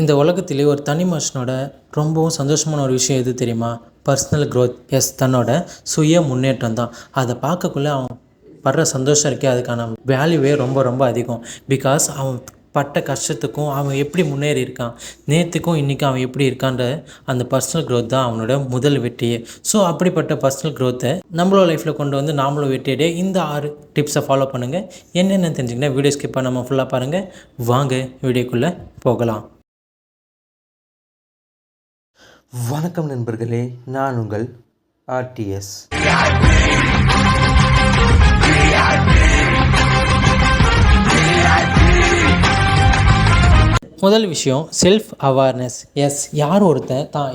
இந்த உலகத்திலே ஒரு தனி மனுஷனோட ரொம்பவும் சந்தோஷமான ஒரு விஷயம் எது தெரியுமா? Personal growth. எஸ், தன்னோட சுய முன்னேற்றம் தான். அதை பார்க்கக்குள்ள அவன் படுற சந்தோஷம் இருக்கே, அதுக்கான வேல்யூவே ரொம்ப ரொம்ப அதிகம். பிகாஸ் அவன் பட்ட கஷ்டத்துக்கும் அவன் எப்படி முன்னேறி இருக்கான், நேற்றுக்கும் இன்றைக்கும் அவன் எப்படி இருக்கான்ற அந்த பர்சனல் க்ரோத் தான் அவனோட முதல் வெற்றியே. ஸோ அப்படிப்பட்ட பர்சனல் க்ரோத்தை நம்மளோட லைஃப்பில் கொண்டு வந்து நாமளும் வெற்றியடைய இந்த 6 டிப்ஸை ஃபாலோ பண்ணுங்கள். என்னென்னு தெரிஞ்சுக்கினா வீடியோ ஸ்கிப் பண்ணாமல் ஃபுல்லாக பாருங்கள். வாங்க வீடியோக்குள்ளே போகலாம். வணக்கம் நண்பர்களே, நான் உங்கள் ஆர்டிஎஸ். முதல் விஷயம் செல்ஃப் அவேர்னஸ். எஸ், யார் ஒருத்தன் தான்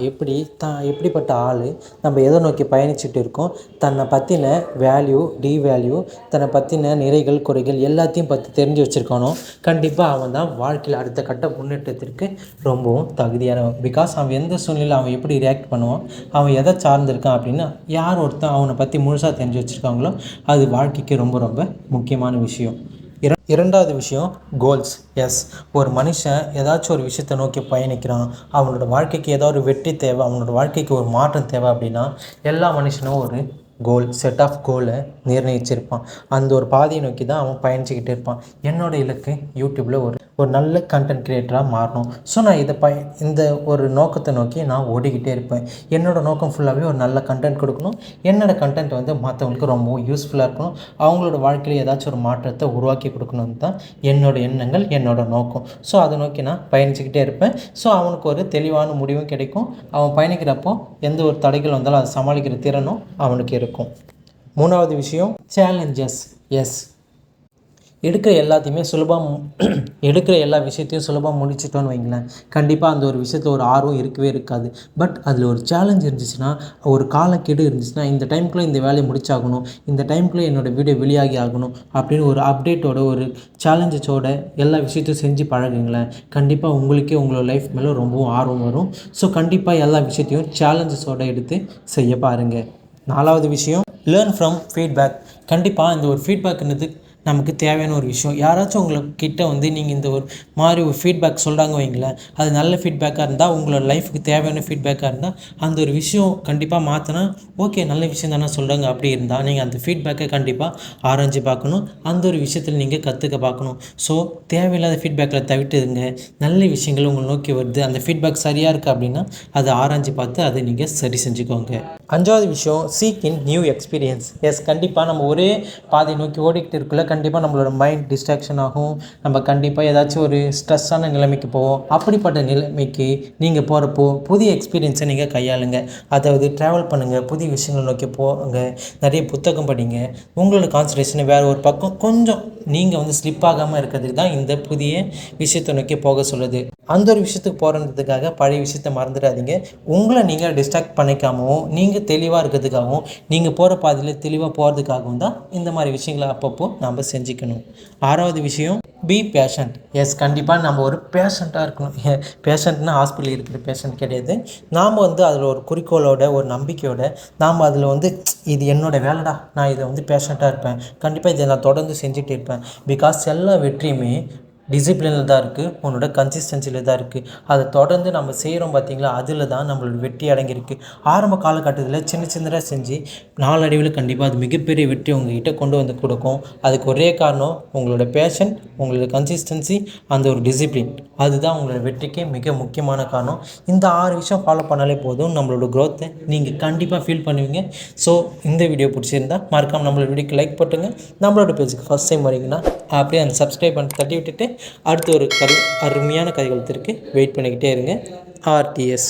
எப்படிப்பட்ட ஆள், நம்ம எதை நோக்கி பயணிச்சுட்டு இருக்கோம், தன்னை பற்றின வேல்யூ டிவேல்யூ, தன்னை பற்றின நிறைகள் குறைகள் எல்லாத்தையும் பற்றி தெரிஞ்சு வச்சுருக்கானோ கண்டிப்பாக அவன் தான் வாழ்க்கையில் அடுத்த கட்ட முன்னேற்றத்திற்கு ரொம்பவும் தகுதியானவன். பிகாஸ் அவன் எந்த சூழ்நிலையில் அவன் எப்படி ரியாக்ட் பண்ணுவான், அவன் எதை சார்ந்திருக்கான் அப்படின்னு யார் ஒருத்தன் அவனை பற்றி முழுசாக தெரிஞ்சு வச்சுருக்காங்களோ அது வாழ்க்கைக்கு ரொம்ப ரொம்ப முக்கியமான விஷயம். இரண்டாவது விஷயம் கோல்ஸ். எஸ், ஒரு மனுஷன் ஏதாச்சும் ஒரு விஷயத்தை நோக்கி பயணிக்கிறான், அவனோட வாழ்க்கைக்கு ஏதோ ஒரு வெற்றி தேவை, அவனோட வாழ்க்கைக்கு ஒரு மாற்றம் தேவை அப்படின்னா எல்லா மனுஷனும் ஒரு கோல், செட் ஆஃப் கோலை நிர்ணயிச்சிருப்பான். அந்த ஒரு பாதையை நோக்கி தான் அவன் பயணிச்சுக்கிட்டே இருப்பான். என்னோடய இலக்கு யூடியூப்பில் ஒரு நல்ல கண்டென்ட் க்ரியேட்டராக மாறணும். ஸோ நான் இந்த ஒரு நோக்கத்தை நோக்கி நான் ஓடிக்கிட்டே இருப்பேன். என்னோடய நோக்கம் ஃபுல்லாகவே ஒரு நல்ல கண்டென்ட் கொடுக்கணும். என்னோடய கண்டென்ட் வந்து மற்றவங்களுக்கு ரொம்பவும் யூஸ்ஃபுல்லாக இருக்கணும். அவங்களோட வாழ்க்கையில் ஏதாச்சும் ஒரு மாற்றத்தை உருவாக்கி கொடுக்கணும்னு தான் என்னோடய எண்ணங்கள், என்னோடய நோக்கம். ஸோ அதை நோக்கி நான் பயணிச்சுக்கிட்டே இருப்பேன். ஸோ அவனுக்கு ஒரு தெளிவான முடிவும் கிடைக்கும். அவன் பயணிக்கிறப்போ எந்த ஒரு தடைகள் வந்தாலும் அதை சமாளிக்கிற திறனும் அவனுக்கு இருக்கும். மூணாவது விஷயம் சேலஞ்சஸ். எஸ், எடுக்கிற எல்லா விஷயத்தையும் சுலபமாக முடிச்சிட்டோன்னு வைங்களேன், கண்டிப்பாக அந்த ஒரு விஷயத்தில் ஒரு ஆர்வம் இருக்கவே இருக்காது. பட் அதில் ஒரு சேலஞ்ச் இருந்துச்சுன்னா, ஒரு காலக்கெடு இருந்துச்சுன்னா, இந்த டைமுக்குள்ளே இந்த வேலையை முடிச்சாகணும், இந்த டைமுக்குள்ளே என்னோடய வீடியோ வெளியாகி ஆகணும் அப்படின்னு ஒரு அப்டேட்டோட ஒரு சேலஞ்சஸோட எல்லா விஷயத்தையும் செஞ்சு பழகுங்களேன். கண்டிப்பாக உங்களுக்கே உங்களோட லைஃப் மேலே ரொம்பவும் ஆர்வம் வரும். ஸோ கண்டிப்பாக எல்லா விஷயத்தையும் சேலஞ்சஸோடு எடுத்து செய்ய பாருங்கள். நாலாவது விஷயம் லேர்ன் ஃப்ரம் ஃபீட்பேக். கண்டிப்பாக இந்த ஒரு ஃபீட்பேக்குன்றது நமக்கு தேவையான ஒரு விஷயம். யாராச்சும் உங்கள்கிட்ட வந்து நீங்கள் இந்த ஒரு மாதிரி ஒரு ஃபீட்பேக் சொல்கிறாங்க வைங்களேன், அது நல்ல ஃபீட்பேக்காக இருந்தால், உங்களோட லைஃபுக்கு தேவையான ஃபீட்பேக்காக இருந்தால், அந்த ஒரு விஷயம் கண்டிப்பாக மாற்றினா ஓகே நல்ல விஷயம் தானே சொல்கிறாங்க அப்படி இருந்தால் நீங்கள் அந்த ஃபீட்பேக்கை கண்டிப்பாக ஆராய்ஞ்சு பார்க்கணும். அந்த ஒரு விஷயத்தில் நீங்கள் கற்றுக்க பார்க்கணும். ஸோ தேவையில்லாத ஃபீட்பேக்கில் தவிர்த்துங்க. நல்ல விஷயங்கள் உங்களை நோக்கி வருது, அந்த ஃபீட்பேக் சரியாக இருக்குது அப்படின்னா அதை ஆராய்ஞ்சு பார்த்து அதை நீங்கள் சரி செஞ்சுக்கோங்க. அஞ்சாவது விஷயம் சீக் இன் நியூ எக்ஸ்பீரியன்ஸ். எஸ், கண்டிப்பாக நம்ம ஒரே பாதை நோக்கி ஓடிக்கிட்டு இருக்குள்ள கண்டிப்பாக நம்மளோட மைண்ட் டிஸ்ட்ராக்ஷன் ஆகும். நம்ம கண்டிப்பாக ஏதாச்சும் ஒரு ஸ்ட்ரெஸ்ஸான நிலைமைக்கு போவோம். அப்படிப்பட்ட நிலைமைக்கு நீங்கள் போகிறப்போ புதிய எக்ஸ்பீரியன்ஸை நீங்கள் கையாளுங்க. அதாவது ட்ராவல் பண்ணுங்கள், புதிய விஷயங்களை நோக்கி போங்க, நிறைய புத்தகம் படிங்க. உங்களோட கான்சன்ட்ரேஷனை வேறு ஒரு பக்கம் கொஞ்சம் நீங்கள் வந்து ஸ்லிப் ஆகாமல் இருக்கிறதுக்கு தான் இந்த புதிய விஷயத்தை நோக்கி போக சொல்லுது. அந்த ஒரு விஷயத்துக்கு போகிறதுக்காக பழைய விஷயத்தை மறந்துடாதீங்க. உங்களை நீங்கள் டிஸ்ட்ராக்ட் பண்ணிக்காமவும், நீங்கள் தெளிவாக இருக்கிறதுக்காகவும், நீங்கள் போகிற பாதையில் தெளிவாக போகிறதுக்காகவும் தான் இந்த மாதிரி விஷயங்களை அப்பப்போ நம்ம செஞ்சுக்கணும். ஆறாவது விஷயம் பி பேஷண்ட். எஸ், கண்டிப்பாக நம்ம ஒரு பேஷண்ட்டாக இருக்கணும். பேஷண்ட்னா ஹாஸ்பிட்டலில் இருக்கிற பேஷண்ட் கிடையாது. நாம் வந்து அதில் ஒரு குறிக்கோளோட ஒரு நம்பிக்கையோட நாம் அதில் வந்து இது என்னோடய வேலைடா, நான் இதை வந்து பேஷண்ட்டாக இருப்பேன், கண்டிப்பாக இதை நான் தொடர்ந்து செஞ்சுட்டு இருப்பேன். பிகாஸ் எல்லா வெற்றியுமே டிசிப்ளினில் தான் இருக்குது, உன்னோட கன்சிஸ்டன்சியில் தான் இருக்குது. அதை தொடர்ந்து நம்ம செய்கிறோம் பார்த்தீங்களா, அதில் தான் நம்மளோட வெற்றி அடங்கியிருக்கு. ஆரம்ப காலகட்டத்தில் சின்னதாக செஞ்சு நாளடைவில் கண்டிப்பாக அது மிகப்பெரிய வெற்றி உங்கள்கிட்ட கொண்டு வந்து கொடுக்கும். அதுக்கு ஒரே காரணம் உங்களோட பேஷன், உங்களோட கன்சிஸ்டன்சி, அந்த ஒரு டிசிப்ளின். அதுதான் உங்களோட வெற்றிக்கே மிக முக்கியமான காரணம். இந்த 6 விஷயம் ஃபாலோ பண்ணாலே போதும், நம்மளோட க்ரோத்தை நீங்கள் கண்டிப்பாக ஃபீல் பண்ணுவீங்க. ஸோ இந்த வீடியோ பிடிச்சிருந்தா மறக்காமல் நம்மளோட வீடியோக்கு லைக் போட்டுங்க. நம்மளோட பேஜுக்கு ஃபஸ்ட் டைம் வரீங்கன்னா அப்படியே அந்த சப்ஸ்கிரைப் பண்ணி தட்டி விட்டுட்டு அடுத்து ஒரு அருமையான கதைகளுக்கு வெயிட் பண்ணிக்கிட்டே இருங்க. ஆர்டிஎஸ்.